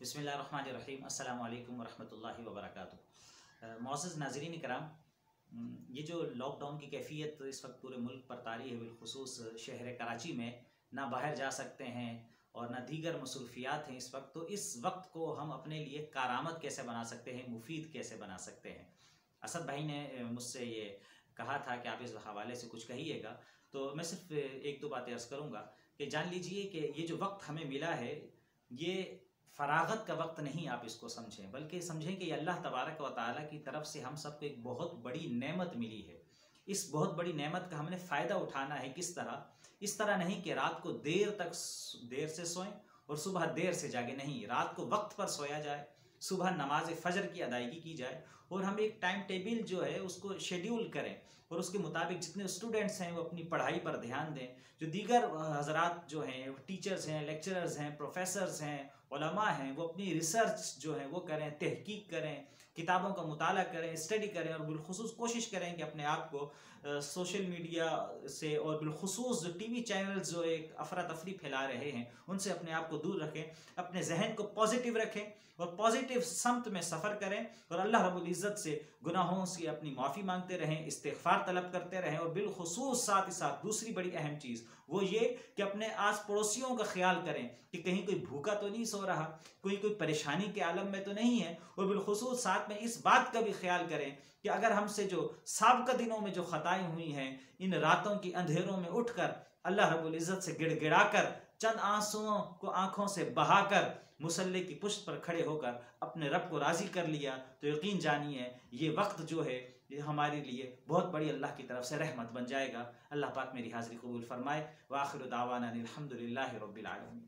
बिस्मिल्लाहिर्रहमानिर्रहीम अस्सलामु अलैकुम वरहमतुल्लाहि वबरकातुहू। मुअज़्ज़ज़ नाज़रीन कराम, ये जो लॉकडाउन की कैफियत इस वक्त पूरे मुल्क पर तारी है, बिलखुसूस शहर कराची में ना बाहर जा सकते हैं और ना दीगर मसरूफियात हैं इस वक्त। तो इस वक्त को हम अपने लिए कारआमद कैसे बना सकते हैं, मुफीद कैसे बना सकते हैं। असद भाई ने मुझसे ये कहा था कि आप इस हवाले से कुछ कहिएगा, तो मैं सिर्फ एक दो बातें अर्ज़ करूँगा कि जान लीजिए कि ये जो वक्त हमें मिला है ये फरागत का वक्त नहीं आप इसको समझें, बल्कि समझें कि अल्लाह तबारक व तआला की तरफ से हम सबको एक बहुत बड़ी नेमत मिली है। इस बहुत बड़ी नेमत का हमने फ़ायदा उठाना है। किस तरह? इस तरह नहीं कि रात को देर से सोएं और सुबह देर से जागे, नहीं, रात को वक्त पर सोया जाए, सुबह नमाज फ़जर की अदायगी की जाए और हम एक टाइम टेबल जो है उसको शेड्यूल करें और उसके मुताबिक जितने स्टूडेंट्स हैं वो अपनी पढ़ाई पर ध्यान दें। जो दीगर हजरात जो हैं, टीचर्स हैं, लेक्चरर्स हैं, प्रोफेसर्स हैं, उलमा हैं, वो अपनी रिसर्च जो है वो करें, तहकीक करें, किताबों का मुताला करें, स्टडी करें और बिलखुसूस कोशिश करें कि अपने आप को सोशल मीडिया से और बिलखुसूस जो टीवी चैनल्स जो एक अफरा तफरी फैला रहे हैं उनसे अपने आप को दूर रखें, अपने जहन को पॉजिटिव रखें और पॉजिटिव समत में सफ़र करें और अल्लाह रब्बुल इज़्ज़त से गुनाहों से अपनी माफ़ी मांगते रहें, इस्तिग़फ़ार तलब करते रहें। और बिलखुसूस साथ ही साथ दूसरी बड़ी अहम चीज़ वो ये कि अपने आस पड़ोसियों का ख्याल करें कि कहीं कोई भूखा तो नहीं सो रहा, कोई परेशानी के आलम में तो नहीं है। और बिलखुसूस साथ में इस बात का भी ख्याल करें कि अगर हमसे जो साबिक़ा दिनों में जो ख़ताएँ हुई हैं, इन रातों की अंधेरों में उठकर अल्लाह रब्बुल इज़्ज़त से गिड़गिड़ा कर चंद आंसुओं को आंखों से बहाकर मुसल्ले की पुष्ट पर खड़े होकर अपने रब को राज़ी कर लिया, तो यकीन जानिए ये वक्त जो है ये हमारे लिए बहुत बड़ी अल्लाह की तरफ से रहमत बन जाएगा। अल्लाह पाक मेरी हाज़िरी कबूल फरमाए। व आखिरु दावाना अनिल हम्दुलिल्लाहि रब्बिल आलमीन।